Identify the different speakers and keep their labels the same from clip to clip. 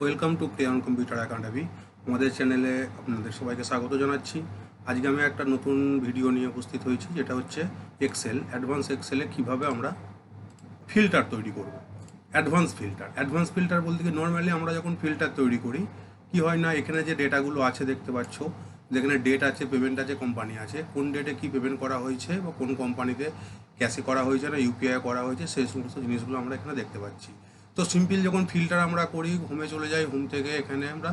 Speaker 1: Welcome to crayon computer academy. আমাদের চ্যানেলে আপনাদের সবাইকে স্বাগত জানাচ্ছি। আজকে আমি একটা নতুন ভিডিও নিয়ে উপস্থিত হয়েছি, যেটা হচ্ছে এক্সেল, অ্যাডভান্স এক্সেলে কীভাবে আমরা ফিল্টার তৈরি করব। অ্যাডভান্স ফিল্টার বলতে কি, নর্মালি আমরা যখন ফিল্টার তৈরি করি কি হয় না, এখানে যে ডেটাগুলো আছে দেখতে পাচ্ছ, যেখানে ডেট আছে, পেমেন্ট আছে, কোম্পানি আছে, কোন ডেটে কী পেমেন্ট করা হয়েছে বা কোন কোম্পানিতে ক্যাশে করা হয়েছে না ইউপিআই করা হয়েছে, সেই সমস্ত জিনিসগুলো আমরা এখানে দেখতে পাচ্ছি। তো সিম্পল যখন ফিল্টার আমরা করি, হোমে চলে যাই, হোম থেকে এখানে আমরা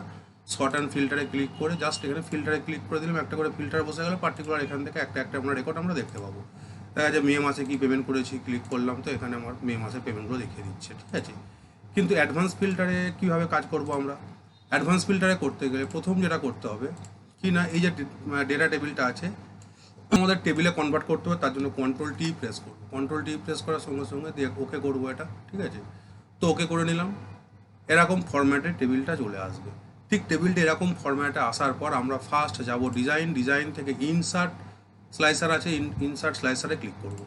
Speaker 1: শর্ট অ্যান্ড ফিল্টারে ক্লিক করে জাস্ট এখানে ফিল্টারে ক্লিক করে দিলাম, একটা করে ফিল্টার বসে গেলে পার্টিকুলার এখান থেকে একটা একটা আমরা রেকর্ড আমরা দেখতে পাবো। দেখা যায় মে মাসে কী পেমেন্ট করেছি, ক্লিক করলাম, তো এখানে আমার মে মাসের পেমেন্টগুলো দেখিয়ে দিচ্ছে, ঠিক আছে। কিন্তু অ্যাডভান্স ফিল্টারে কীভাবে কাজ করব আমরা? অ্যাডভান্স ফিল্টারে করতে গেলে প্রথম যেটা করতে হবে কি না, এই যে ডেটা টেবিলটা আছে আমাদের টেবিলে কনভার্ট করতে হবে, তার জন্য কন্ট্রোল টি প্রেস করবো। কন্ট্রোল টি প্রেস করার সঙ্গে সঙ্গে ওকে করবো এটা, ঠিক আছে। তো ওকে করে নিলাম, এরকম ফরম্যাটে টেবিলটা চলে আসবে। ঠিক টেবিলটা এরকম ফরম্যাটে আসার পর আমরা ফার্স্ট যাব ডিজাইন থেকে ইনসার্ট স্লাইসার আছে, ইনসার্ট স্লাইসারে ক্লিক করব।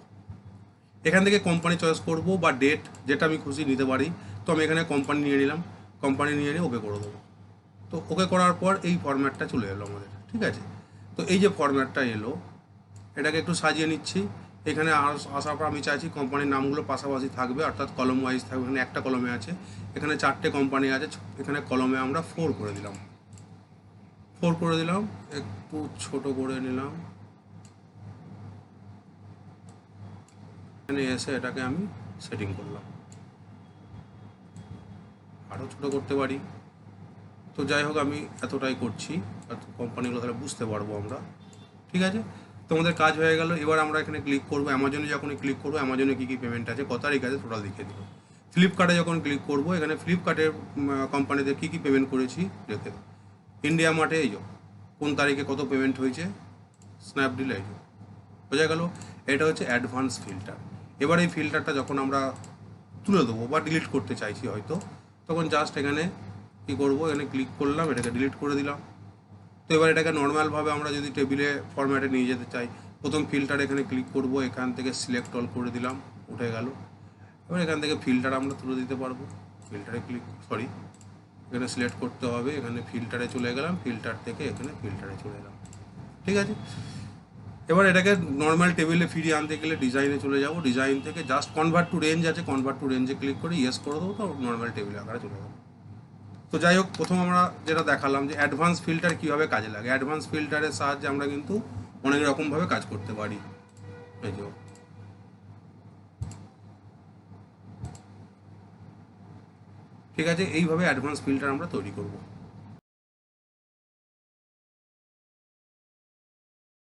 Speaker 1: এখান থেকে কোম্পানি চয়েস করব বা ডেট, যেটা আমি খুশি নিতে পারি। তো আমি এখানে কোম্পানি নিয়ে নিলাম, কোম্পানি নিয়ে নিয়ে ওকে করে দেবো। তো ওকে করার পর এই ফরম্যাটটা চলে এলো আমাদের, ঠিক আছে। তো এই যে ফরম্যাটটা এলো, এটাকে একটু সাজিয়ে নিচ্ছি। এখানে আসার পর আমি চাইছি কোম্পানির নামগুলো পাশাপাশি থাকবে, অর্থাৎ কলম ওয়াইজ থাকবে। এখানে একটা কলমে আছে, এখানে 4টে কোম্পানি আছে, এখানে কলমে আমরা 4 করে দিলাম। একটু ছোট করে নিলাম, এখানে এসে এটাকে আমি সেটিং করলাম, আরও ছোট করতে পারি। তো যাই হোক, আমি এতটাই করছি, কোম্পানিগুলো তাহলে বুঝতে পারবো আমরা, ঠিক আছে। তোমাদের কাজ হয়ে গেল। এবার আমরা এখানে ক্লিক করবো, অ্যামাজনে যখনই ক্লিক করবো, অ্যামাজনে কী কী পেমেন্ট আছে, কত তারিখ আছে, টোটাল দেখিয়ে দিল। ফ্লিপকার্টে যখন ক্লিক করবো, এখানে ফ্লিপকার্টের কোম্পানিতে কী কী পেমেন্ট করেছি রেখে দেবো। ইন্ডিয়া মার্টে এই যে কোন তারিখে কত পেমেন্ট হয়েছে, স্ন্যাপডিলে এই যে বোঝা গেল। এটা হচ্ছে অ্যাডভান্স ফিল্টার। এবার এই ফিল্টারটা যখন আমরা তুলে দেবো বা ডিলিট করতে চাইছি হয়তো, তখন জাস্ট এখানে কী করবো, এখানে ক্লিক করলাম, এটাকে ডিলিট করে দিলাম। তো এবার এটাকে নর্মালভাবে আমরা যদি টেবিলে ফরম্যাটে নিয়ে যেতে চাই, প্রথম ফিল্টার এখানে ক্লিক করব, এখান থেকে সিলেক্ট অল করে দিলাম, উঠে গেল। এবার এখান থেকে ফিল্টার আমরা তুলে দিতে পারবো। ফিল্টারে এখানে সিলেক্ট করতে হবে, এখানে ফিল্টারে চলে গেলাম, ফিল্টার থেকে এখানে ফিল্টারে চলে এলাম, ঠিক আছে। এবার এটাকে নর্মাল টেবিলে ফিরিয়ে আনতে গেলে ডিজাইনে চলে যাব, ডিজাইন থেকে জাস্ট কনভার্ট টু রেঞ্জ আছে, কনভার্ট টু রেঞ্জে ক্লিক করে ইয়েস করে দেবো, তো নর্মাল টেবিলে আকারে চলে যাবো। তো যাই হোক, প্রথম আমরা যেটা দেখালাম যে অ্যাডভান্স ফিল্টার কীভাবে কাজে লাগে। অ্যাডভান্স ফিল্টারের সাহায্যে আমরা কিন্তু অনেক রকমভাবে কাজ করতে পারি। এই যে ঠিক আছে, এইভাবে অ্যাডভান্স ফিল্টার আমরা তৈরি করব।